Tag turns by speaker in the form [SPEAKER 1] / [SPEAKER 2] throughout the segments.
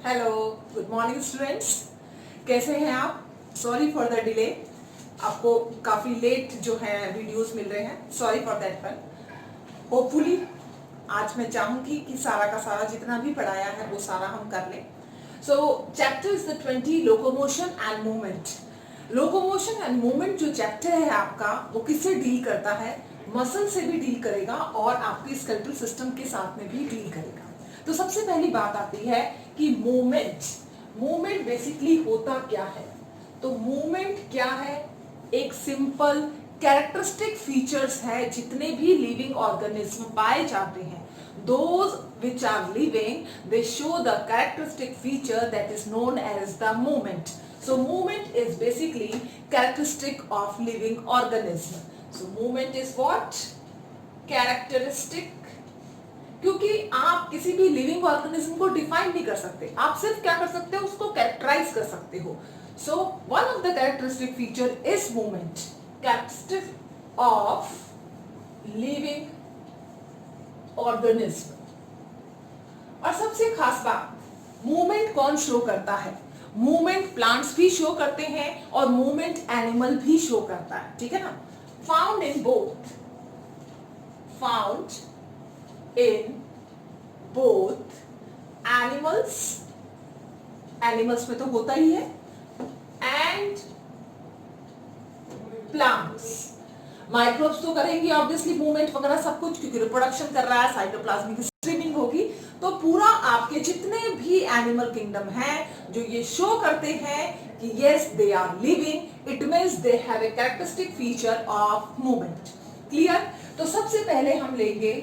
[SPEAKER 1] Hello, good morning students. कैसे हैं आप? Sorry for the delay. आपको काफ़ी लेट जो है वीडियोस मिल रहे हैं, sorry for that one. Hopefully आज मैं चाहूँगी कि सारा का सारा जितना भी पढ़ाया है वो सारा हम कर लें। सो chapter is the 20 locomotion and movement. Locomotion and movement जो चैप्टर है आपका, वो किससे डील करता है? मसल से भी डील करेगा और आपके स्केलेटल सिस्टम के साथ में भी डील करेगा। तो सबसे पहली बात आती है कि मूवमेंट बेसिकली होता क्या है? तो मूवमेंट क्या है? एक सिंपल कैरेक्टरिस्टिक फीचर्स है जितने भी लिविंग ऑर्गेनिज्म पाए जाते हैं, those which are living, they show the characteristic feature that is known as the movement. So movement is basically characteristic of living organism. So movement is what? Characteristic. क्योंकि आप किसी भी लिविंग ऑर्गेनिज्म को define नहीं कर सकते, आप सिर्फ क्या कर सकते हो? उसको कैरेक्टराइज कर सकते हो। So one of the characteristic feature is movement, characteristic of living organism. और सबसे खास बात, मूवमेंट कौन शो करता है? मूवमेंट प्लांट्स भी शो करते हैं और मूवमेंट एनिमल भी शो करता है, ठीक है ना? फाउंड इन बोथ एनिमल्स में तो होता ही है, एंड प्लांट्स। माइक्रोब्स तो करेंगे ऑब्वियसली मूवमेंट वगैरह सब कुछ, क्योंकि रिप्रोडक्शन कर रहा है, साइटोप्लाज्मिक स्ट्रीमिंग होगी। तो पूरा आपके जितने भी एनिमल किंगडम है जो ये शो करते हैं कि yes they are living, it means they have a characteristic feature of movement. Clear? तो सबसे पहले हम लेंगे,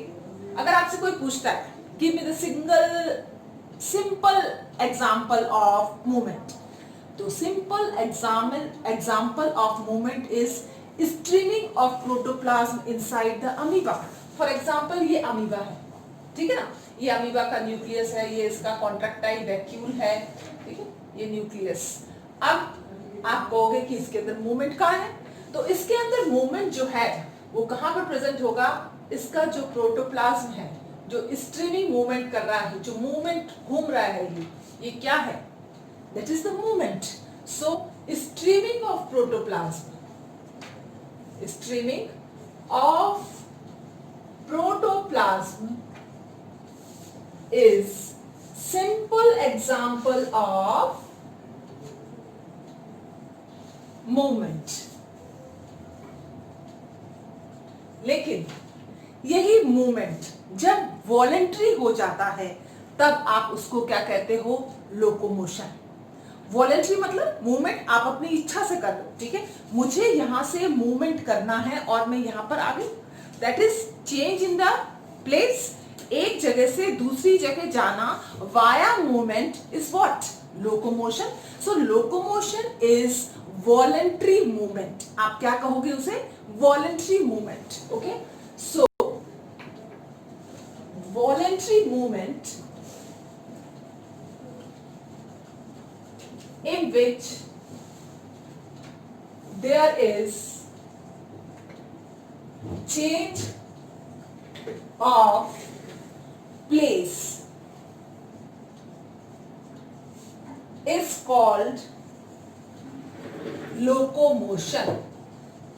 [SPEAKER 1] अगर आपसे कोई पूछता है give me the simple example of movement, तो simple example of movement is streaming of protoplasm inside the amoeba. For example ये अमीबा है, ठीक है ना? ये अमीबा का न्यूक्लियस है, ये इसका कॉन्ट्रैक्टाइल वैक्यूल है, ठीक है, ये न्यूक्लियस। अब आप कहोगे कि इसके अंदर मूवमेंट कहाँ है? तो इसके अंदर मूवमेंट जो है वो कहाँ पर प्रेजेंट होगा? इसका जो प्रोटोप्लाज्म है, जो स्ट्रीमिंग मूवमेंट कर रहा है, जो मूवमेंट घूम रहा है, ये क्या है? That is the movement. So streaming of protoplasm, streaming of protoplasm is simple example of movement। लेकिन यही मूवमेंट जब वॉलेंट्री हो जाता है तब आप उसको क्या कहते हो? लोकोमोशन। वॉलेंट्री मतलब मूवमेंट आप अपनी इच्छा से कर लो, ठीक है, मुझे यहां से मूवमेंट करना है और मैं यहां पर आ गई, that is change in the place. एक जगह से दूसरी जगह जाना via movement is what? Locomotion. So locomotion is voluntary movement. आप क्या कहोगे उसे? Voluntary movement. Okay, so voluntary movement in which there is change of place is called locomotion।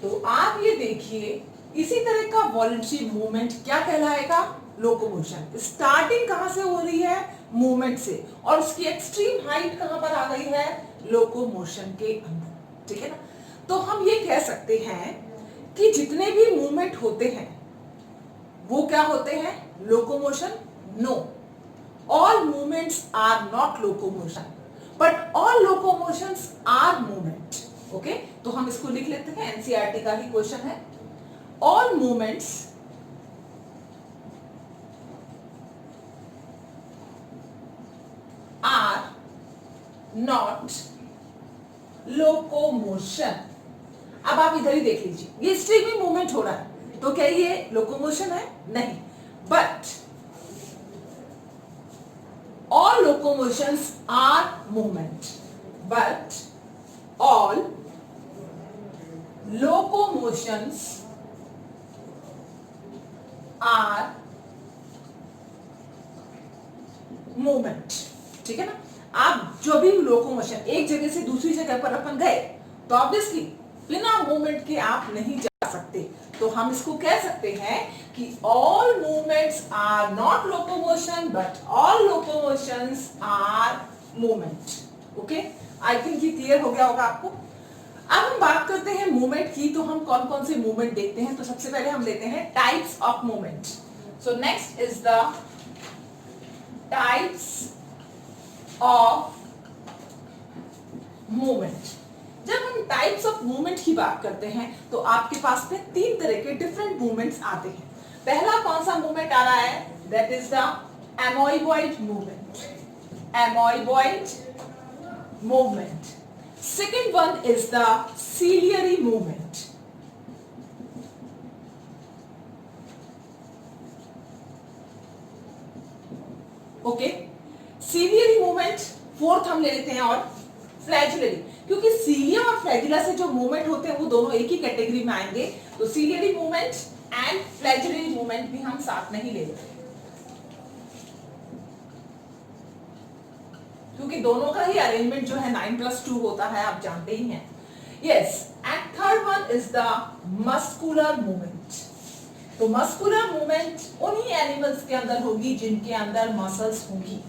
[SPEAKER 1] तो आप ये देखिए, इसी तरह का वॉलेंट्री मूवमेंट क्या कहलाएगा? लोकोमोशन। स्टार्टिंग कहां से हो रही है? मूवमेंट से, और उसकी एक्सट्रीम हाइट कहां पर आ गई है? लोकोमोशन के अंदर, ठीक है ना? तो हम ये कह सकते हैं कि जितने भी मूवमेंट होते हैं वो क्या होते हैं? Locomotion? No, all movements are not locomotion, but all locomotions are movement. Okay, तो हम इसको लिख लेते हैं, एनसीईआरटी का ही क्वेश्चन है। All movements are not locomotion. अब आप इधर ही देख लीजिए, ये स्ट्रीमिंग मूवमेंट हो रहा है, तो क्या ये लोकोमोशन है? नहीं, but all locomotions are movement, but all locomotions are movement। ठीक है ना? आप जो भी लोकोमोशन एक जगह से दूसरी जगह पर अपन गए तो ऑब्वियसली बिना मूवमेंट के आप नहीं जा सकते। तो हम इसको कह सकते हैं कि all movements are not locomotion but all locomotions are movement. Okay, I think ये क्लियर हो गया होगा आपको। अब हम बात करते हैं मूवमेंट की, तो हम कौन कौन से मूवमेंट देखते हैं। तो सबसे पहले हम लेते हैं types of movement. So next is the types of movement. जब हम टाइप्स ऑफ मूवमेंट की बात करते हैं तो आपके पास में 3 तरह के डिफरेंट मूवमेंट्स आते हैं। पहला कौन सा मूवमेंट आ रहा है, that is the amoeboid movement, amoeboid movement. Second one is the ciliary movement. Okay, ciliary movement fourth हम ले लेते हैं, और फ्लैजुलरी, क्योंकि सीलिया और फ्लैजुला से जो मूवमेंट होते हैं वो दोनों एक ही कैटेगरी में आएंगे, तो सीलियरी मूवमेंट एंड फ्लैजुलरी मूवमेंट भी हम साथ में ही ले लेते हैं, क्योंकि दोनों का ही अरेंजमेंट जो है 9+2 होता है, आप जानते ही हैं। Yes, and third one is the muscular movement. तो मस्कुलर मूवमेंट उन्हीं एनिमल्स के अंदर होगी जिनके अंदर मसल्स होंगी,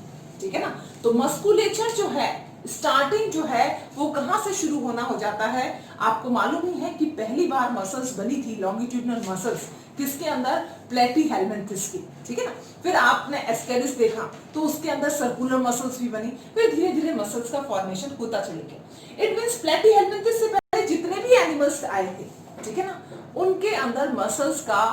[SPEAKER 1] ठीक है ना। तो मस्कुलेचर जो है, स्टार्टिंग जो है वो कहां से शुरू होना हो जाता है, आपको मालूम ही है कि पहली बार मसल्स बनी थी, लॉन्गिट्यूडिनल मसल्स, किसके अंदर, प्लेटीहेल्मिन्थस की, ठीक है ना। फिर आपने एस्केरिस देखा तो उसके अंदर सर्कुलर मसल्स भी बनी, फिर धीरे धीरे मसल्स का फॉर्मेशन होता चले गया। इट मींस प्लेटीहेल्मिन्थस से पहले जितने भी एनिमल्स आए थे, ठीक है ना, उनके अंदर मसल्स का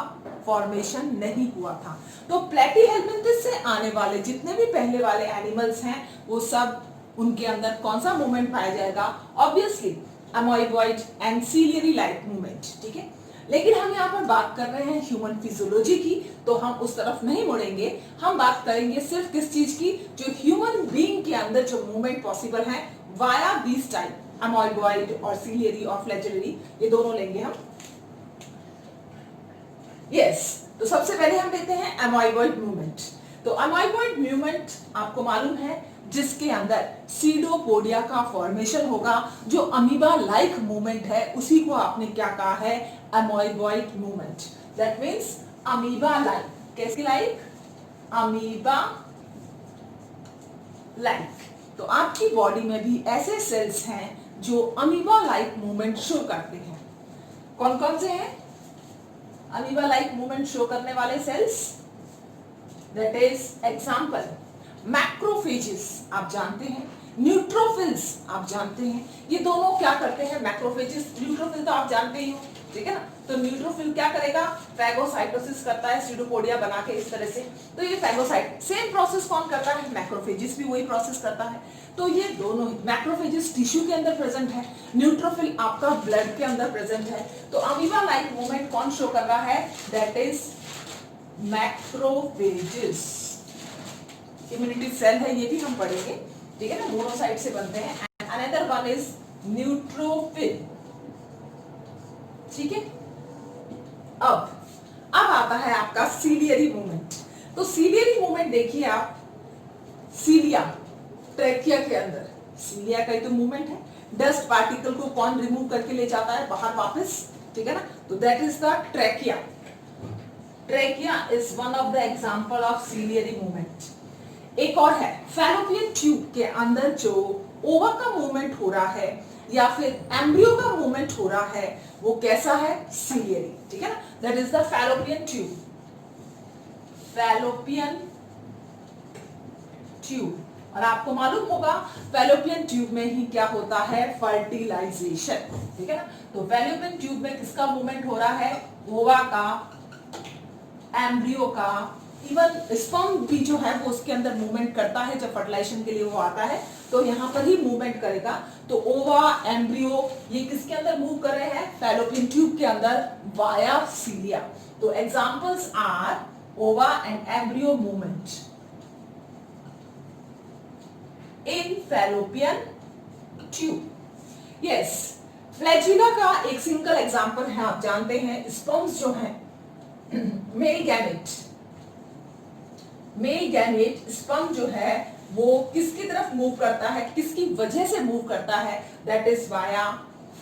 [SPEAKER 1] फॉर्मेशन नहीं हुआ था। तो प्लेटीहेल्मिन्थस से आने वाले जितने भी पहले वाले एनिमल्स हैं वो सब, उनके अंदर कौन सा मूवमेंट पाया जाएगा, obviously amoeboid and ciliary like movement, ठीक है। लेकिन हम यहाँ पर बात कर रहे हैं ह्यूमन फिजियोलॉजी की, तो हम उस तरफ नहीं मुड़ेंगे। हम बात करेंगे सिर्फ किस चीज की, जो ह्यूमन बीइंग के अंदर जो मूवमेंट पॉसिबल है वाया दीस टाइप, एमोइबॉइड और सीलियरी और फ्लैजुलरी, ये दोनों लेंगे हम। यस, तो सबसे पहले हम लेते हैं एमोइबॉइड मूवमेंट। तो एमोइबॉइड मूवमेंट आपको मालूम है जिसके अंदर सीडोपोडिया का फॉर्मेशन होगा, जो अमीबा लाइक मूवमेंट है उसी को आपने क्या कहा है, amoeboid movement. That means amoeba like, कैसी लाइक, अमीबा लाइक। तो आपकी बॉडी में भी ऐसे सेल्स हैं जो अमीबा लाइक मूवमेंट शो करते हैं। कौन कौन से हैं अमीबा लाइक मूवमेंट शो करने वाले cells, that is example macrophages, आप जानते हैं, न्यूट्रोफिल्स आप जानते हैं। ये दोनों क्या करते हैं, मैक्रोफेजेस, न्यूट्रोफिल तो आप जानते ही हो, ठीक है ना। तो न्यूट्रोफिल क्या करेगा, फैगोसाइटोसिस करता है सीडोपोडिया बना के इस तरह से। तो ये फैगोसाइट, सेम प्रोसेस कौन करता है, मैक्रोफेजेस भी वही प्रोसेस करता है। तो ये दोनों, मैक्रोफेजेस टिश्यू के अंदर प्रेजेंट है, न्यूट्रोफिल आपका ब्लड के अंदर प्रेजेंट है। तो अमीबा लाइक मूवमेंट कौन शो कर रहा है, that is macrophages. Immunity cell है, ये भी हम पढ़ेंगे, ठीक है ना, मोनोसाइट से बनते हैं। अनदर वन इज न्यूट्रोफिल, ठीक है। अब आता है आपका सीलियरी मूवमेंट। तो सीलियरी मूवमेंट देखिए आप, सीलिया ट्रैकिया के अंदर, सीलिया का ही तो मूवमेंट है, डस्ट पार्टिकल को कौन रिमूव करके ले जाता है बाहर वापस, ठीक है ना। तो that is the trachea. Trachea is one of the example of ciliary movement. एक और है फैलोपियन ट्यूब के अंदर जो ओवा का मूवमेंट हो रहा है या फिर एम्ब्रियो का मूवमेंट हो रहा है, वो कैसा है, सीलियरी, ठीक है ना। That is the fallopian tube, fallopian tube. और आपको मालूम होगा फैलोपियन ट्यूब में ही क्या होता है, फर्टिलाइजेशन, ठीक है ना। तो फैलोपियन ट्यूब में किसका मूवमेंट हो रहा है, ओवा का, एम्ब्रियो का, इवन स्पर्म भी जो है वो उसके अंदर मूवमेंट करता है जब फर्टिलाइजेशन के लिए वो आता है, तो यहाँ पर ही मूवमेंट करेगा। तो ओवा, एम्ब्रियो, ये किसके अंदर मूव कर रहे हैं, फैलोपियन ट्यूब के अंदर वाया सीलिया। तो एग्जांपल्स आर ओवा and embryo movement in fallopian tube. Yes, flagella का एक सिंगल एग्जांपल है, आप जानते हैं, स्पर्म्स जो हैं, मेल गैमेट स्पर्म जो है वो किसकी तरफ मूव करता है, किसकी वजह से मूव करता है, दैट इज वाया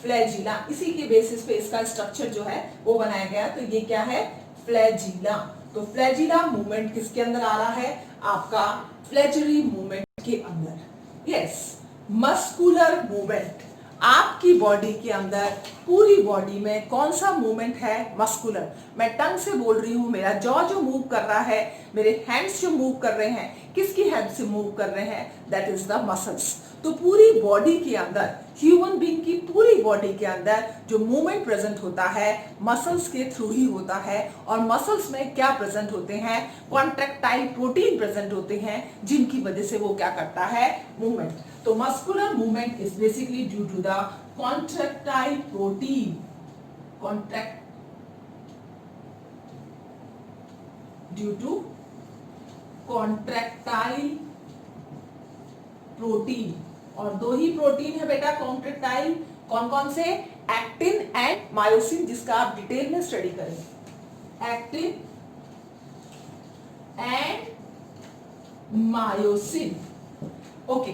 [SPEAKER 1] फ्लैजिला। इसी के बेसिस पे इसका स्ट्रक्चर जो है वो बनाया गया। तो ये क्या है, फ्लैजिला। तो फ्लैजिला मूवमेंट किसके अंदर आ रहा है, आपका फ्लैजरी मूवमेंट के अंदर। Yes, muscular movement. आपकी बॉडी के अंदर पूरी बॉडी में कौन सा मूवमेंट है, मस्कुलर। मैं टंग से बोल रही हूं, मेरा जॉ जो मूव कर रहा है, मेरे हैंड्स जो मूव कर रहे हैं, किसकी हेल्प से मूव कर रहे हैं, दैट इज द मसल्स। तो पूरी बॉडी के अंदर, ह्यूमन बीइंग की पूरी बॉडी के अंदर जो मूवमेंट प्रेजेंट होता है मसल्स के थ्रू ही होता है। और मसल्स में क्या प्रेजेंट होते हैं, कॉन्ट्रैक्टाइल प्रोटीन प्रेजेंट होते हैं, जिनकी वजह से वो क्या करता है, मूवमेंट। तो muscular movement is basically due to the contractile protein, due to contractile protein. और दो ही प्रोटीन है बेटा कॉन्ट्रैक्टाइल, कौन कौन से, एक्टिन एंड मायोसिन, जिसका आप डिटेल में स्टडी करेंगे। Actin and myosin. ओके,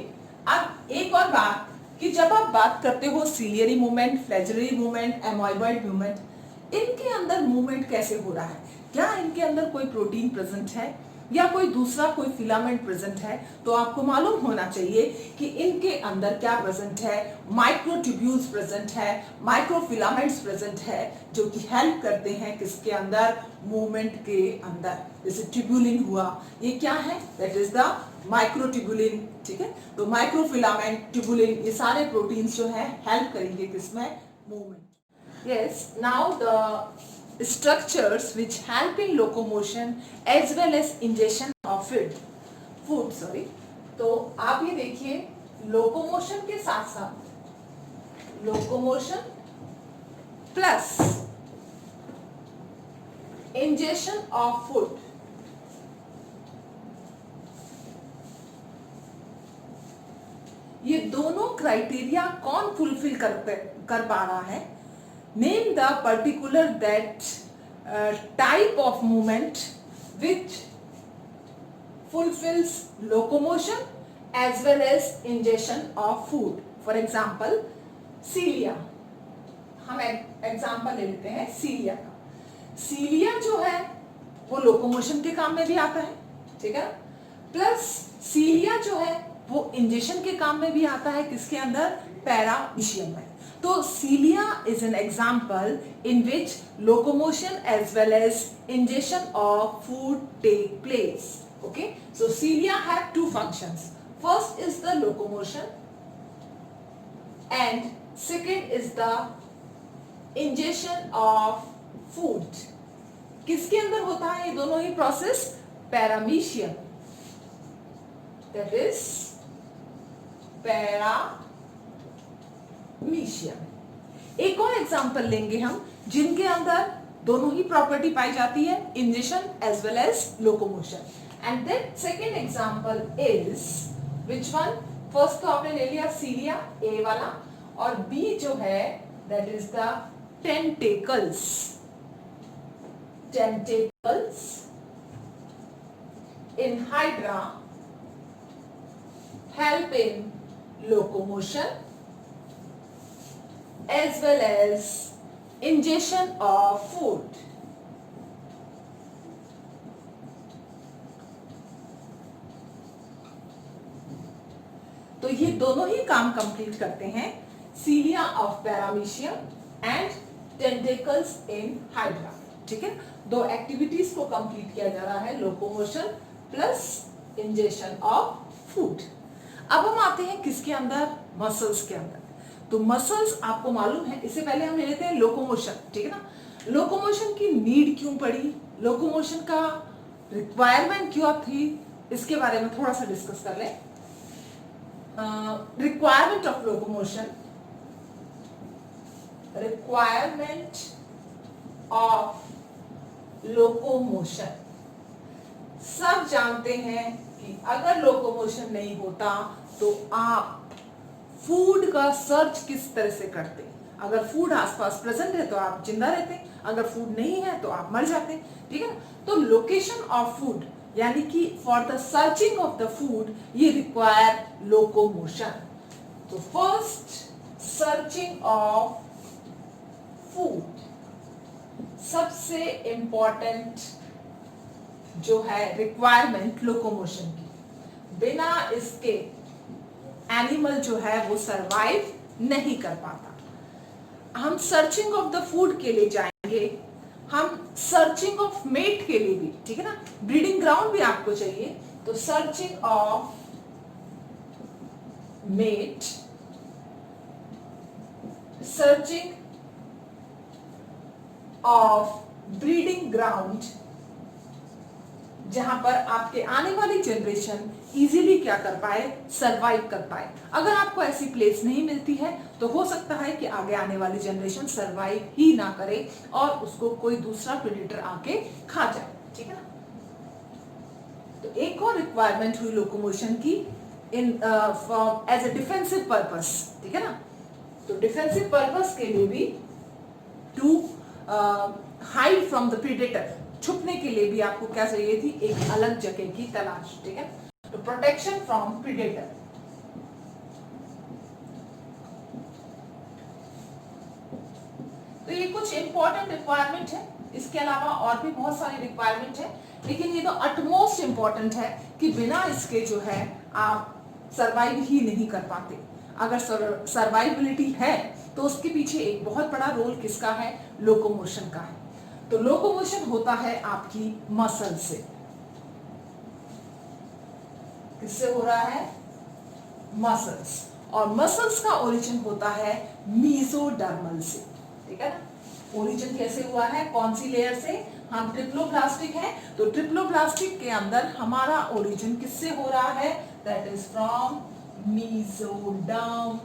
[SPEAKER 1] अब एक और बात कि जब आप बात करते हो ciliary movement, फ्लैजरी movement, amoeboid movement, इनके अंदर मूवमेंट कैसे हो रहा है, क्या इनके अंदर कोई प्रोटीन प्रेजेंट है या कोई दूसरा कोई फिलामेंट प्रेजेंट है। तो आपको मालूम होना चाहिए कि इनके अंदर क्या प्रेजेंट है, माइक्रोट्यूब्यूल्स प्रेजेंट है, माइक्रोफिलामेंट्स प्रेजेंट है, जो कि हेल्प करते हैं किसके अंदर, मूवमेंट के अंदर। जैसे ट्यूब्यूलिन हुआ, ये क्या है, दैट इज द माइक्रोट्यूब्यूलिन। ठीक है, तो माइक्रोफिलामेंट, ट्यूब्यूलिन, ये सारे प्रोटीन्स जो है हेल्प करेंगे किसमें, movement. Yes, now the structures which help in locomotion as well as ingestion of food sorry। तो आप ये देखिए, लोकोमोशन के साथ साथ locomotion plus ingestion of food, ये दोनों क्राइटेरिया कौन फुलफिल कर पा रहा है, name the particular that type of movement which fulfills locomotion as well as ingestion of food। for example सीलिया, हम एग्जांपल ले लेते हैं सीलिया का। सीलिया जो है वो लोकोमोशन के काम में भी आता है, ठीक है, प्लस सीलिया जो है वो इंजेशन के काम में भी आता है, किसके अंदर, पैरामीशियम में। तो cilia is an example in which locomotion as well as ingestion of food take place. Okay, so cilia have two functions. First is the locomotion and second is the ingestion of food. किसके अंदर होता है ये दोनों ही process, paramecium, that is मीशियम। एक और example लेंगे हम जिनके अंदर दोनों ही प्रॉपर्टी पाई जाती है, ingestion as well as locomotion. And that second example is which one, first तो आपने ले लिया सीलिया, ए वाला, और बी जो है that is the tentacles. Tentacles in hydra help in locomotion as well as ingestion of food। तो ये दोनों ही काम कंप्लीट करते हैं, cilia of paramecium and tentacles in hydra. ठीक है, दो एक्टिविटीज को कंप्लीट किया जा रहा है, locomotion plus ingestion of food. अब हम आते हैं किसके अंदर, मसल्स के अंदर। तो मसल्स आपको मालूम है, इससे पहले हम ले लेते हैं लोकोमोशन, ठीक है ना। लोकोमोशन की नीड क्यों पड़ी, लोकोमोशन का रिक्वायरमेंट क्यों थी, इसके बारे में थोड़ा सा डिस्कस कर लें। Requirement of locomotion, requirement of locomotion, सब जानते हैं कि अगर लोकोमोशन नहीं होता तो आप फूड का सर्च किस तरह से करते। अगर फूड आसपास प्रेजेंट है तो आप जिंदा रहते, अगर फूड नहीं है तो आप मर जाते, ठीक है ना। तो लोकेशन ऑफ फूड, यानी कि for the searching of the food ये रिक्वायर लोकोमोशन। तो फर्स्ट सर्चिंग ऑफ फूड, सबसे इंपॉर्टेंट जो है रिक्वायरमेंट लोकोमोशन की, बिना इसके एनिमल जो है वो सरवाइव नहीं कर पाता। हम सर्चिंग ऑफ द फूड के लिए जाएंगे, हम सर्चिंग ऑफ मेट के लिए भी, ठीक है ना, ब्रीडिंग ग्राउंड भी आपको चाहिए, तो searching of mate, searching of breeding ground, जहां पर आपके आने वाली जनरेशन इजीली क्या कर पाए, सरवाइव कर पाए। अगर आपको ऐसी प्लेस नहीं मिलती है तो हो सकता है कि आगे आने वाली जनरेशन सरवाइव ही ना करे और उसको कोई दूसरा प्रेडेटर आके खा जाए, ठीक है ना। तो एक और रिक्वायरमेंट हुई लोकोमोशन की in as a defensive purpose, ठीक है ना। तो डिफेंसिव पर्पस के लिए भी to hide from the predator, छुपने के लिए भी आपको क्या चाहिए थी, एक अलग जगह की तलाश, ठीक है। तो प्रोटेक्शन फ्रॉम प्रेडेटर। तो ये कुछ इंपॉर्टेंट रिक्वायरमेंट है, इसके अलावा और भी बहुत सारी रिक्वायरमेंट है, लेकिन ये तो अटमोस्ट इंपॉर्टेंट है कि बिना इसके जो है आप सरवाइव ही नहीं कर पाते। अगर सर्वाइविलिटी है तो उसके पीछे एक बहुत बड़ा रोल किसका है, लोकोमोशन का है। तो लोकोमोशन होता है आपकी मसल से। किससे हो रहा है, मसल्स, और मसल्स का ओरिजिन होता है मीजोडर्मल से, ठीक है ना। ओरिजिन कैसे हुआ है, कौन सी लेयर से, हम ट्रिप्लोब्लास्टिक है, तो ट्रिप्लोब्लास्टिक के अंदर हमारा ओरिजिन किससे हो रहा है, दैट इज फ्रॉम मीजोडर्म।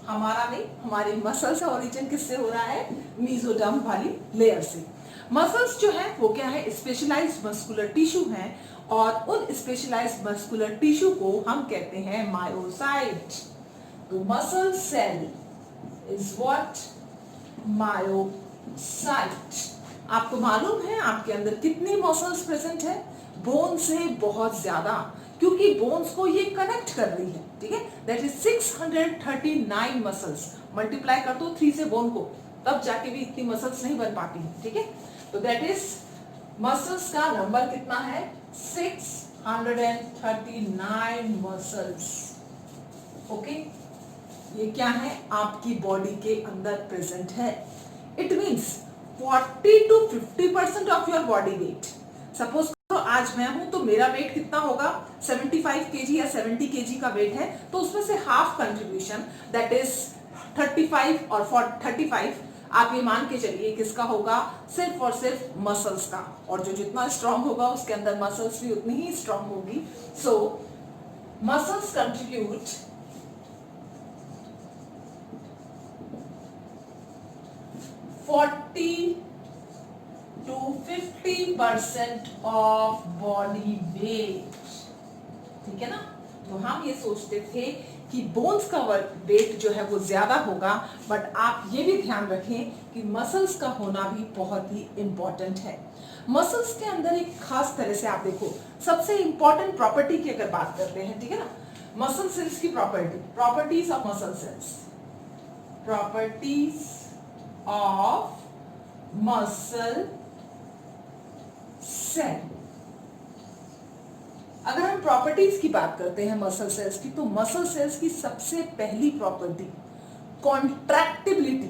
[SPEAKER 1] हमारा नहीं, हमारी मसल से ओरिजिन किससे हो रहा है, मीजोडर्म वाली लेयर से। मसल्स जो है वो क्या है, स्पेशलाइज्ड मस्कुलर टिश्यू है, और उन स्पेशलाइज्ड मस्कुलर टिश्यू को हम कहते हैं मायोसाइट। तो muscle cell is what, myocyte. आपको मालूम है आपके अंदर कितनी मसल्स प्रेजेंट है, बोन से बहुत ज्यादा, क्योंकि बोन्स को ये कनेक्ट कर रही है, ठीक है। That is 639 muscles. मल्टीप्लाई कर दो 3 से बोन को, तब जाके भी इतनी मसल्स नहीं बन पाती है, ठीक है। तो दैट इज मसल्स का नंबर कितना है, 639 मसल्स। ओके, ये क्या है, आपकी बॉडी के अंदर प्रेजेंट है। It means 40 to 50% of your body weight. Suppose करो आज मैं हूं तो मेरा वेट कितना होगा, 75 kg या 70 kg का वेट है, तो उसमें से हाफ कंट्रीब्यूशन दैट इज 35 और 35 आप ये मान के चलिए किसका होगा, सिर्फ और सिर्फ मसल्स का, और जो जितना स्ट्रांग होगा उसके अंदर मसल्स भी उतनी ही स्ट्रांग होगी। So muscles contribute 40 to 50% of body weight, ठीक है ना। तो हम ये सोचते थे कि बोन्स का वेट जो है वो ज्यादा होगा, बट आप ये भी ध्यान रखें कि मसल्स का होना भी बहुत ही इंपॉर्टेंट है। मसल्स के अंदर एक खास तरह से आप देखो, सबसे इंपॉर्टेंट प्रॉपर्टी की अगर बात करते हैं, ठीक है ना, मसल सेल्स की properties of muscle cells, properties of muscle cell. अगर हम प्रॉपर्टीज की बात करते हैं मसल सेल्स की, तो मसल सेल्स की सबसे पहली प्रॉपर्टी कॉन्ट्रैक्टिबिलिटी।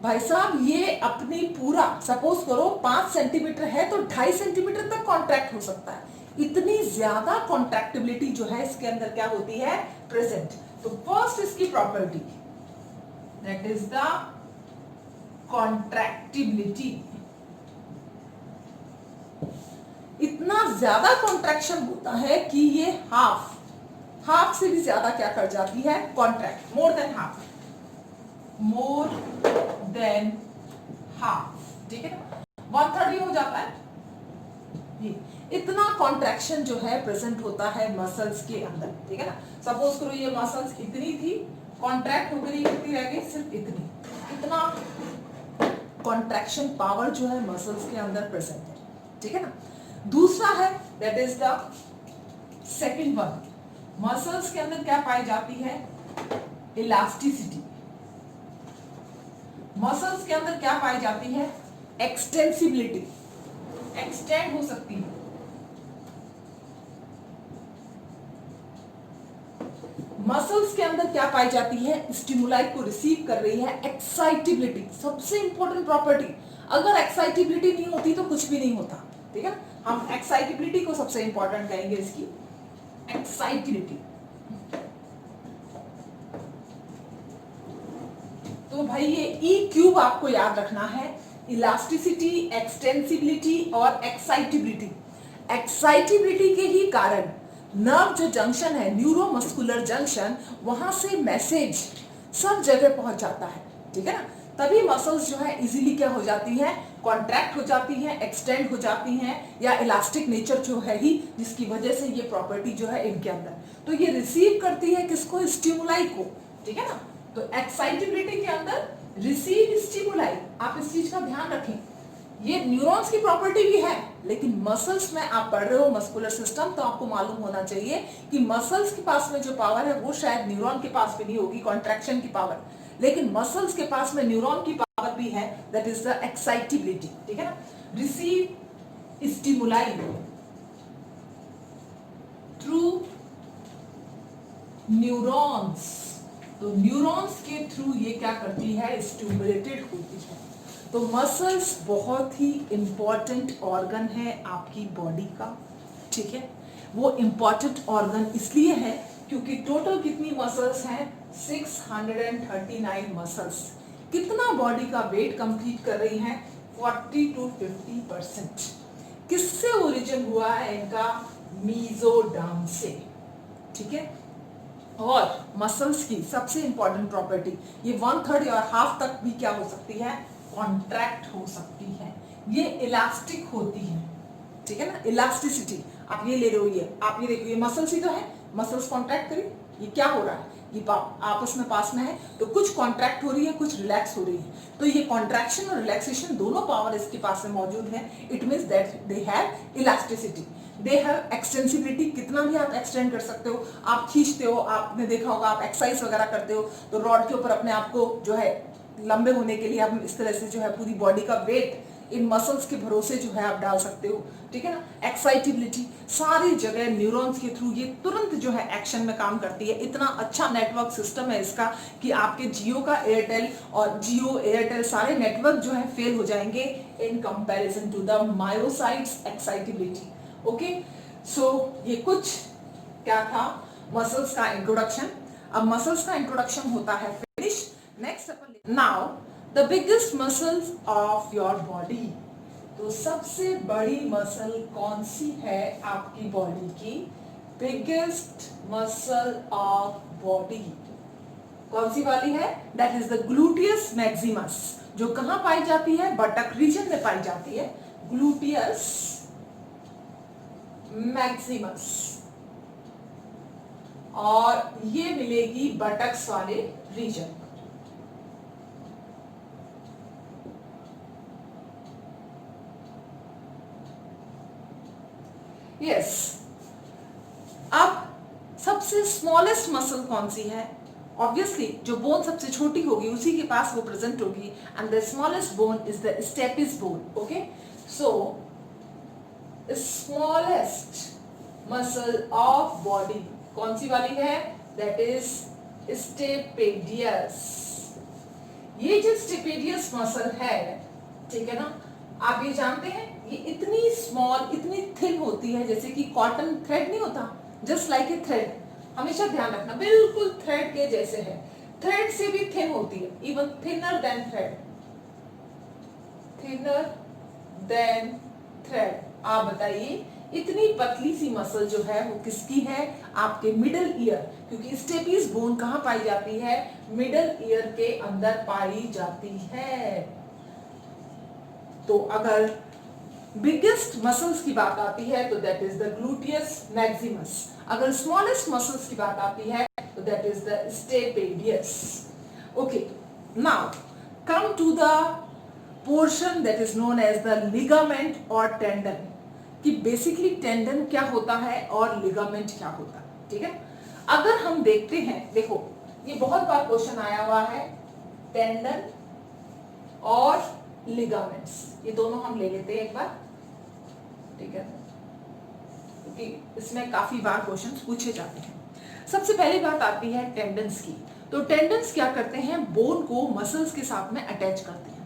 [SPEAKER 1] भाई साहब ये अपनी पूरा, सपोज करो 5 सेंटीमीटर है तो 2.5 सेंटीमीटर तक कॉन्ट्रैक्ट हो सकता है। इतनी ज्यादा कॉन्ट्रैक्टिबिलिटी जो है इसके अंदर क्या होती है, प्रेजेंट। तो फर्स्ट इसकी property that is the contractibility. इतना ज्यादा कॉन्ट्रैक्शन होता है कि ये हाफ से भी ज्यादा क्या कर जाती है, कॉन्ट्रैक्ट, मोर देन हाफ, ठीक है ना, 1/3 ही हो जाता है। ये इतना कॉन्ट्रैक्शन जो है प्रेजेंट होता है मसल्स के अंदर, ठीक है ना। सपोज करो ये मसल्स इतनी थी, कॉन्ट्रैक्ट हो गई, कितनी रह गई, सिर्फ इतनी। इतना कॉन्ट्रैक्शन पावर जो है मसल्स के अंदर प्रेजेंट है, ठीक है ना। दूसरा है that is the second one. Muscles के अंदर क्या पाई जाती है? इलास्टिसिटी। मसल्स के अंदर क्या पाई जाती है? एक्सटेंसिबिलिटी, एक्सटेंड हो सकती है। मसल्स के अंदर क्या पाई जाती है? स्टिमुलाई को रिसीव कर रही है एक्साइटेबिलिटी, सबसे इंपॉर्टेंट प्रॉपर्टी। अगर एक्साइटेबिलिटी नहीं होती तो कुछ भी नहीं होता, ठीक है। हम एक्साइटेबिलिटी को सबसे इंपॉर्टेंट कहेंगे, इसकी एक्साइटेबिलिटी। तो भाई ये ई क्यूब आपको याद रखना है, इलास्टिसिटी, एक्सटेंसिबिलिटी और एक्साइटेबिलिटी। एक्साइटेबिलिटी के ही कारण नर्व जो जंक्शन है, न्यूरोमस्कुलर जंक्शन, वहां से मैसेज सब जगह पहुंच जाता है, ठीक है ना। तभी मसल्स जो है इजीली क्या हो जाती हैं? कॉन्ट्रैक्ट हो जाती हैं, एक्सटेंड हो जाती हैं, या इलास्टिक नेचर जो है ही, जिसकी वजह से ये प्रॉपर्टी जो है इनके अंदर। तो ये रिसीव करती है किसको? स्टिमुलाई को, ठीक है ना। तो एक्साइटेबिलिटी के अंदर रिसीव स्टिमुलाई, आप इस चीज का ध्यान रखें। ये न्यूरॉन्स की प्रॉपर्टी भी है, लेकिन मसल्स में आप पढ़ रहे हो मस्कुलर सिस्टम, तो आपको मालूम होना चाहिए कि मसल्स के पास में जो पावर है वो शायद न्यूरॉन के पास भी नहीं होगी, कॉन्ट्रैक्शन की पावर, लेकिन मसल्स के पास में न्यूरॉन की पावर भी है, दैट इज द एक्साइटेबिलिटी, ठीक है ना। रिसीव स्टिमुलाई थ्रू न्यूरॉन्स, तो न्यूरॉन्स के थ्रू ये क्या करती है? स्टिमुलेटेड होती है। तो मसल्स बहुत ही इंपॉर्टेंट ऑर्गन है आपकी बॉडी का, ठीक है। वो इंपॉर्टेंट ऑर्गन इसलिए है क्योंकि टोटल कितनी मसल्स हैं? 639 मसल्स। कितना बॉडी का वेट कंप्लीट कर रही हैं? 40 to 50%। किससे ओरिजिन हुआ है इनका? मीजोडर्म से, ठीक है। और मसल्स की सबसे इंपॉर्टेंट प्रॉपर्टी, ये 1/3 और हाफ तक भी क्या हो सकती है? कॉन्ट्रैक्ट हो सकती है। ये इलास्टिक होती है, ठीक है ना। इलास्टिसिटी आप ये ले रहे हो, ये आप ये देखो, ये मसल्स ही तो है, मसल्स कॉन्ट्रैक्ट करी, ये क्या हो रहा है? ये आपस में पास में है, तो कुछ कॉन्ट्रैक्ट हो रही है, कुछ रिलैक्स हो रही है। तो ये कॉन्ट्रैक्शन और रिलैक्सेशन दोनों पावर इसके पास में मौजूद है। It means that they have elasticity, they have extensibility. कितना भी आप एक्सटेंड कर सकते हो, आप खींचते हो, आपने देखा होगा, आप एक्सरसाइज वगैरह करते हो तो रॉड के ऊपर अपने आप को जो है लंबे होने के लिए आप इस तरह से जो है पूरी बॉडी का वेट इन मसल्स के भरोसे जो है आप डाल सकते हो, ठीक है ना। एक्साइटेबिलिटी सारी जगह न्यूरॉन्स के थ्रू ये तुरंत जो है एक्शन में काम करती है। इतना अच्छा नेटवर्क सिस्टम है इसका कि आपके जियो का एयरटेल और जियो एयरटेल सारे नेटवर्क जो है फेल हो जाएंगे in comparison to the myocytes excitability. Okay, so ये कुछ क्या था मसल्स का इंट्रोडक्शन। अब मसल्स का इंट्रोडक्शन होता है finish. Next upon now the biggest muscles of your body. तो सबसे बड़ी मसल कौन सी है आपकी बॉडी की? बिगेस्ट मसल ऑफ बॉडी कौन सी वाली है? That is the gluteus Maximus, जो कहां पाई जाती है? बटक रीजन में पाई जाती है, ग्लूटियस मैक्सिमस, और ये मिलेगी बटक्स वाले रीजन। यस, अब सबसे स्मॉलेस्ट मसल कौन सी है? ऑब्वियसली जो बोन सबसे छोटी होगी उसी के पास वो प्रेजेंट होगी, and the smallest bone is the stapes bone. Okay, so smallest muscle of body कौन सी वाली है? That is stapedius. ये जो स्टेपेडियस मसल है, ठीक है ना, आप ये जानते हैं ये इतनी स्मॉल, इतनी थिन होती है जैसे कि कॉटन थ्रेड नहीं होता, जस्ट लाइक ए थ्रेड। हमेशा ध्यान रखना, बिल्कुल थ्रेड के जैसे है, थ्रेड से भी थिन होती है, even thinner than thread, thinner than thread. आप बताइए इतनी पतली सी मसल जो है वो किसकी है? आपके मिडल ईयर, क्योंकि स्टेपिस बोन कहां पाई जाती है? मिडल ईयर के अंदर पाई जाती है। तो अगर बिगेस्ट मसल्स की बात आती है तो that is the gluteus maximus. अगर स्मॉलेस्ट मसल्स की बात आती है तो that is the stapedius. Okay, now come to the portion that is known as the ligament और टेंडन। कि बेसिकली टेंडन क्या होता है और लिगामेंट क्या होता है, ठीक है। अगर हम देखते हैं, देखो ये बहुत बार क्वेश्चन आया हुआ है, टेंडन और लिगामेंट्स, ये दोनों हम ले लेते हैं एक बार, ठीक है, क्योंकि इसमें काफी बार क्वेश्चंस पूछे जाते हैं। सबसे पहली बात आती है टेंडन्स की। तो टेंडन्स क्या करते हैं, बोन को मसल्स के साथ में अटैच करते हैं।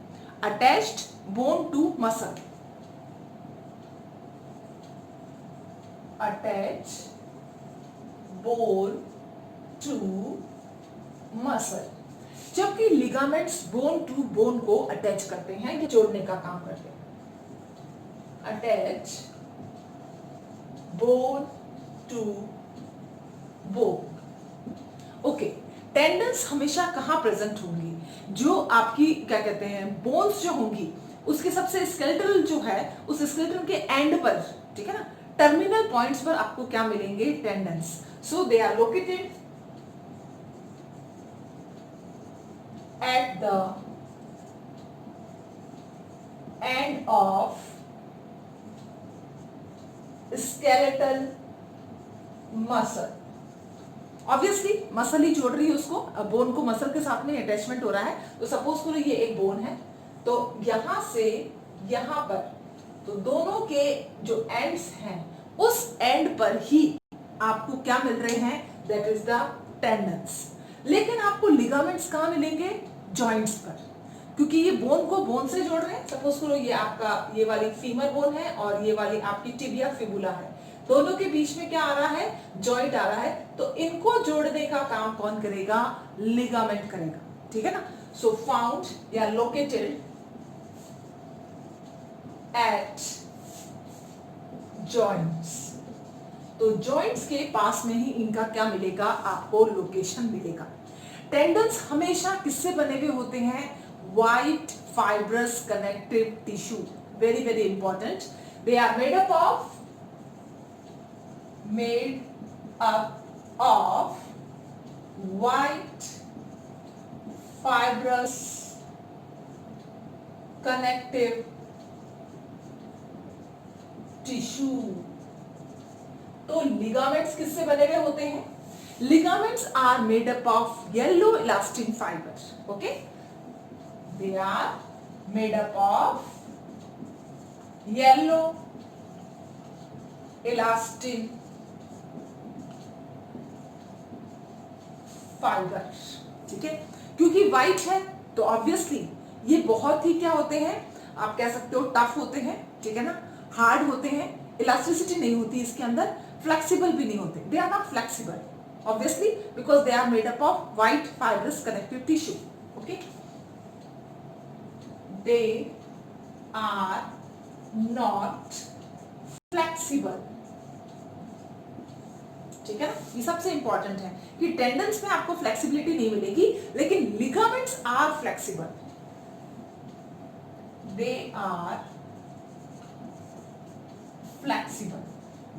[SPEAKER 1] Attached bone to muscle, attach bone to muscle. जबकि लिगामेंट्स बोन टू बोन को अटैच करते हैं, ये जोड़ने का काम करते हैं। Attach bone to bone. Okay, tendons हमेशा कहां प्रेजेंट होंगी, जो आपकी क्या कहते हैं बोन्स जो होंगी उसके सबसे स्केलेटल जो है उस स्केलेटन के एंड पर, ठीक है ना, टर्मिनल पॉइंट्स पर आपको क्या मिलेंगे, tendons. So they are located at the end of skeletal muscle। Obviously muscle ही जोड़ रही है उसको, बोन को मसल के साथ में अटैचमेंट हो रहा है। तो सपोज करो ये एक बोन है, तो यहां से यहां पर, तो दोनों के जो एंड्स हैं उस एंड पर ही आपको क्या मिल रहे हैं, दैट इज द टेंडन्स। लेकिन आपको लिगामेंट्स कहां मिलेंगे, जॉइंट्स पर, क्योंकि ये बोन को बोन से जोड़ रहे हैं। सपोज करो ये आपका ये वाली फीमर बोन है और ये वाली आपकी टिबिया फिबुला है, दोनों के बीच में क्या आ रहा है, जॉइंट आ रहा है। तो इनको जोड़ने का काम कौन करेगा, लिगामेंट करेगा, ठीक है ना। सो फाउंड या लोकेटेड एट जॉइंट्स। तो जॉइंट्स के पास में ही इनका क्या मिलेगा, आपको लोकेशन मिलेगा। टेंडन्स हमेशा किससे बने हुए होते हैं, white fibrous connective tissue. Very very important, they are made up of white fibrous connective tissue. तो लिगामेंट्स किससे बने हुए होते हैं, ligaments are made up of yellow elastin fiber, okay, they are made up of yellow elastin fiber, ठीक है। क्योंकि white है तो ऑब्वियसली ये बहुत ही क्या होते हैं, आप कह सकते हो टफ होते हैं, ठीक है ना, हार्ड होते हैं, इलास्टिसिटी नहीं होती इसके अंदर, फ्लेक्सिबल भी नहीं होते, they are not flexible obviously because they are made up of white fibrous connective tissue, okay, they are not flexible, ठीक है ना। ये सबसे इंपॉर्टेंट है कि टेंडन्स में आपको फ्लेक्सिबिलिटी नहीं मिलेगी, लेकिन ligaments are flexible, they are flexible।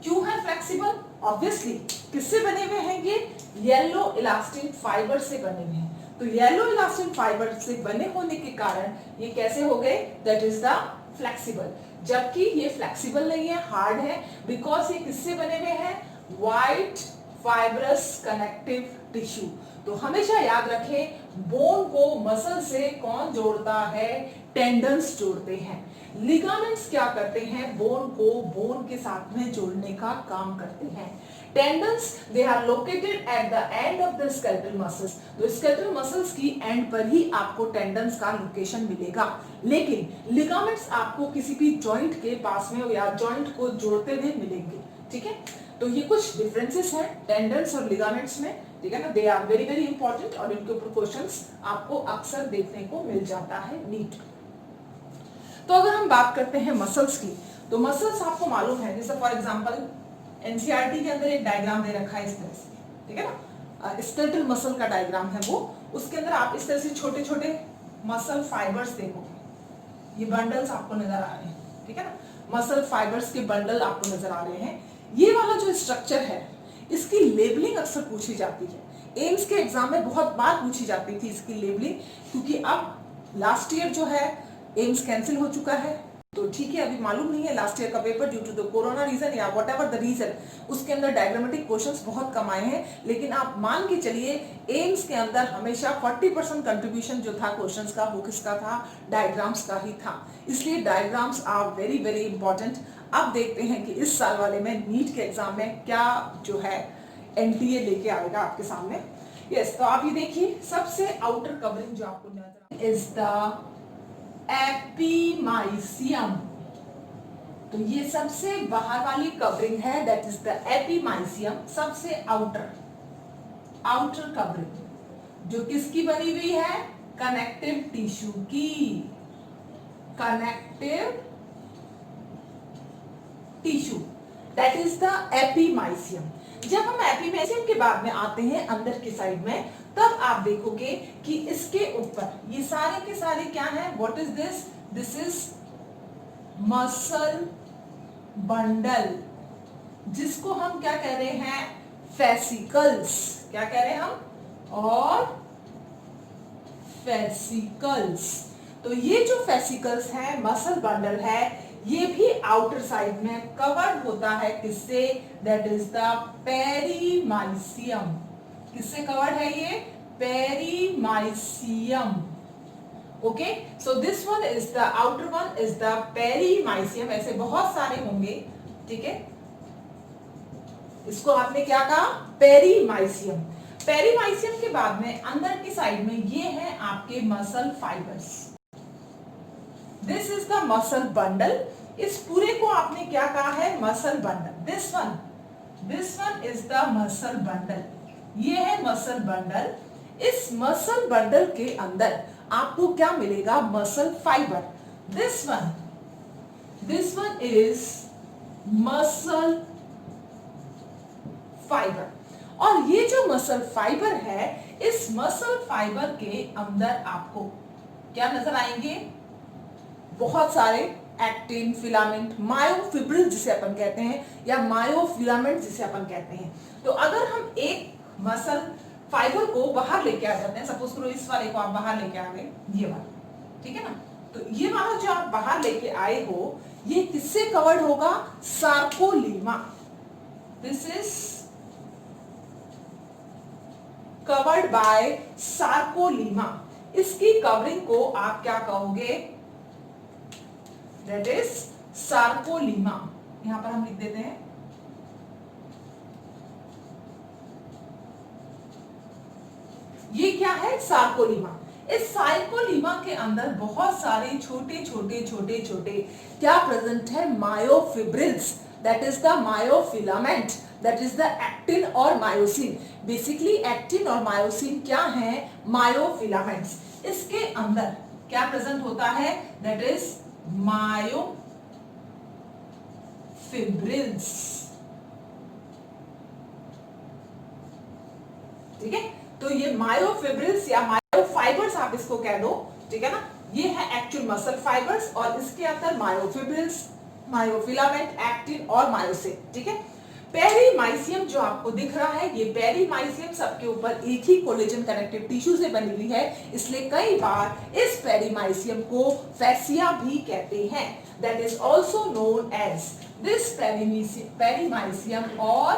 [SPEAKER 1] क्यों है फ्लेक्सिबल, ऑब्वियसली किससे बने हुए हैं ये, येलो इलास्टिन फाइबर से बने हुए हैं। तो येलो इलास्टिन फाइबर से बने होने के कारण ये कैसे हो गए, दैट इज द फ्लेक्सिबल। जबकि ये फ्लेक्सिबल नहीं है, हार्ड है, बिकॉज ये किससे बने हुए हैं, व्हाइट फाइब्रस कनेक्टिव टिश्यू। तो हमेशा याद रखें, बोन को मसल से कौन जोड़ता है, टेंडन्स जोड़ते हैं। लिगामेंट्स क्या करते हैं, बोन को बोन के साथ में जोड़ने का काम करते हैं। Tendons they are located at the end of the skeletal muscles. तो स्केलेटल मसल्स की एंड पर ही आपको टेंडन्स का लोकेशन मिलेगा, लेकिन लिगामेंट्स आपको किसी भी जॉइंट के पास में या जॉइंट को जोड़ते हुए मिलेंगे, ठीक है। तो ये कुछ डिफरेंसेस हैं टेंडन्स और लिगामेंट्स में, ठीक है ना, they are very very important और इनके ऊपर क्वेश्चंस आपको अक्सर देखने को मिल जाता है नीट। तो अगर हम बात करते हैं मसल्स की, तो मसल्स आपको मालूम है, जैसे फॉर एग्जांपल एनसीईआरटी के अंदर एक डायग्राम दे रखा है इस तरह से, ठीक है ना, स्केलेटल मसल का डायग्राम है वो, उसके अंदर आप इस तरह से छोटे छोटे मसल फाइबर्स देखोगे, ये बंडल्स आपको नजर आ रहे हैं, ठीक है ना, मसल फाइबर्स के बंडल आपको नजर आ रहे हैं। ये वाला जो स्ट्रक्चर है इसकी लेबलिंग अक्सर पूछी जाती है, एम्स के एग्जाम में बहुत बार पूछी जाती थी इसकी लेबलिंग, क्योंकि अब लास्ट ईयर जो है एम्स कैंसिल हो चुका है, तो ठीक है, अभी मालूम नहीं है लास्ट ईयर का paper due to the corona reason या वट एवर द रीजन उसके अंदर डायग्रामेटिक क्वेश्चंस बहुत कम आए हैं, लेकिन आप मान के चलिए एम्स के अंदर हमेशा 40% कंट्रीब्यूशन जो था क्वेश्चंस का वो किसका था, डायग्राम्स का ही था। इसलिए diagrams are very very important. अब देखते हैं कि इस साल वाले में नीट के एग्जाम में क्या जो है एनटीए लेके आएगा आपके सामने। यस, तो आप ये देखिए, सबसे आउटर कवरिंग जो आपको नजर इज द एपीमाइसियम। तो ये सबसे बाहर वाली कवरिंग है, दैट इज द एपीमाइसियम, सबसे आउटर कवरिंग जो किसकी बनी हुई है, कनेक्टिव टिश्यू की, connective tissue, that is the epimysium. जब हम एपीमाइसियम के बाद में आते हैं अंदर की साइड में, तब आप देखोगे कि इसके ऊपर ये सारे के सारे क्या हैं, what is this, this is muscle bundle, जिसको हम क्या कह रहे हैं, फेसिकल्स, क्या कह रहे हैं हम, और फेसिकल्स। तो ये जो फेसिकल्स है, मसल बंडल है, ये भी आउटर साइड में कवर्ड होता है किससे, दैट इज द पेरीमाइसियम। किससे कवर्ड है ये, perimysium. Okay, so this one is the outer one is the perimysium. ऐसे बहुत सारे होंगे, ठीक है, इसको आपने क्या कहा, पेरीमाइसियम। पेरीमाइसियम के बाद में अंदर की साइड में ये है आपके muscle fibres, this is the muscle bundle. इस पूरे को आपने क्या कहा है, muscle bundle. This one is the muscle bundle, ये है मसल बंडल। इस मसल बंडल के अंदर आपको क्या मिलेगा, muscle fibre. This one is muscle fibre. और ये जो मसल फाइबर है, इस मसल फाइबर के अंदर आपको क्या नजर आएंगे, बहुत सारे एक्टिन, फिलामेंट, मायोफिब्रिल जिसे अपन कहते हैं, या मायोफिलामेंट जिसे अपन कहते हैं। तो अगर हम एक मसल फाइबर को बाहर लेके आ जाते हैं, सपोज करो इस वाले को आप बाहर लेके आ गए, ये वाला, ठीक है ना, तो ये वाला जो आप बाहर लेके आए हो, ये किससे कवर्ड होगा, सार्कोलीमा। This is covered by सार्कोलीमा। इसकी कवरिंग को आप क्या कहोगे, दैट इज सार्कोलीमा। यहां पर हम लिख देते हैं, ये क्या है, सार्कोलीमा। इस सार्कोलीमा के अंदर बहुत सारे छोटे छोटे छोटे छोटे क्या प्रेजेंट है, myofibrils, that is the myofilament, that is the actin और मायोसिन। बेसिकली एक्टिन और मायोसिन क्या है, मायोफिलामेंट्स। इसके अंदर क्या प्रेजेंट होता है, दैट इज मायोफिब्रिल्स, ठीक है। तो ये मायोफिब्रिल्स या मायोफाइबर्स आप इसको कह दो, ठीक है ना, ये है एक्चुअल मसल फाइबर्स, और इसके अंदर मायोफिब्रिल्स, मायोफिलामेंट, एक्टिन और मायोसिन, ठीक है। पेरीमाइसियम जो आपको दिख रहा है, ये पेरीमाइसियम सबके ऊपर एक ही कोलेजन कनेक्टिव टिश्यू से बनी हुई है, इसलिए कई बार इस पेरीमाइसियम को फैसिया भी कहते हैं, that is also known as this perimysium और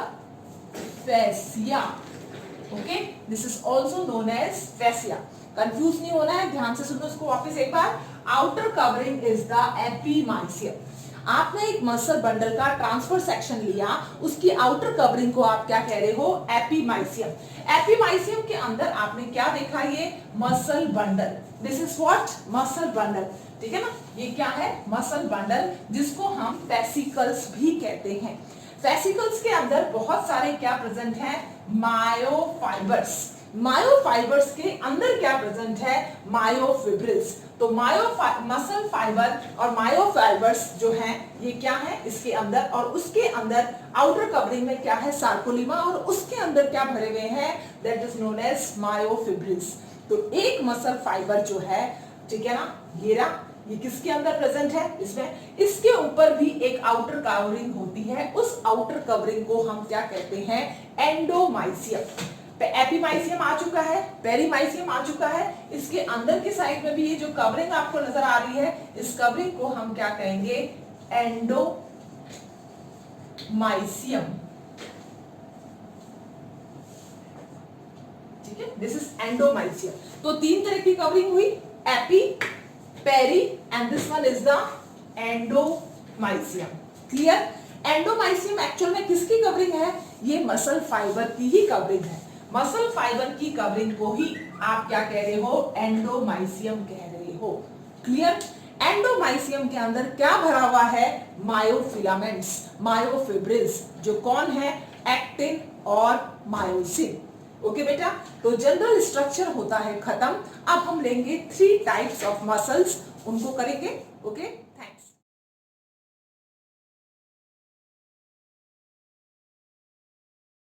[SPEAKER 1] fascia. Okay, this is also known as fascia. Confuse नहीं होना है, ध्यान से सुनो इसको वापस एक बार। Outer covering is the epimysium. आपने एक मसल बंडल का ट्रांसफर सेक्शन लिया, उसकी आउटर कवरिंग को आप क्या कह रहे हो, एपीमाइसियम। एपीमाइसियम के अंदर आपने क्या देखा, ये muscle bundle, this is what, muscle bundle, ठीक है ना, ये क्या है, मसल बंडल, जिसको हम फेसिकल्स भी कहते हैं। फेसिकल्स के अंदर बहुत सारे क्या प्रेजेंट हैं, मायोफाइबर्स। मायोफाइबर्स के अंदर क्या प्रेजेंट है, मायोफिब्रिल्स। तो मसल फाइबर और मायोफाइबर्स जो हैं, ये क्या है इसके अंदर, और उसके अंदर आउटर कवरिंग में क्या है, सार्कोलीमा, और उसके अंदर क्या भरे हुए हैं, that is known as myofibrils. तो एक मसल फाइबर जो है, ठीक है ना, ये किसके अंदर प्रेजेंट है, इसमें, इसके ऊपर भी एक आउटर कवरिंग होती है, उस आउटर कवरिंग को हम क्या कहते हैं, एंडोमाइसियम। एपीमाइसियम आ चुका है, पेरीमाइसियम आ चुका है। इसके अंदर की साइड में भी ये जो कवरिंग आपको नजर आ रही है, इस कवरिंग को हम क्या कहेंगे, एंडोमाइसियम। ठीक है, दिस इज एंडोमाइसियम। तो 3 तरह की कवरिंग हुई, epi, peri and this one is the endomysium. Clear? Endomysium actual में किसकी कवरिंग है? ये मसल फाइबर की ही कवरिंग है। मसल फाइबर की कवरिंग को ही आप क्या कह रहे हो, एंडोमाइसियम कह रहे हो। क्लियर? एंडोमाइसियम के अंदर क्या भरा हुआ है, मायोफिलामेंट्स, मायोफिब्रिल्स, जो कौन है, एक्टिन और मायोसिन। ओके बेटा, तो जनरल स्ट्रक्चर होता है खत्म। अब हम लेंगे 3 टाइप्स ऑफ मसल्स, उनको करेंगे। ओके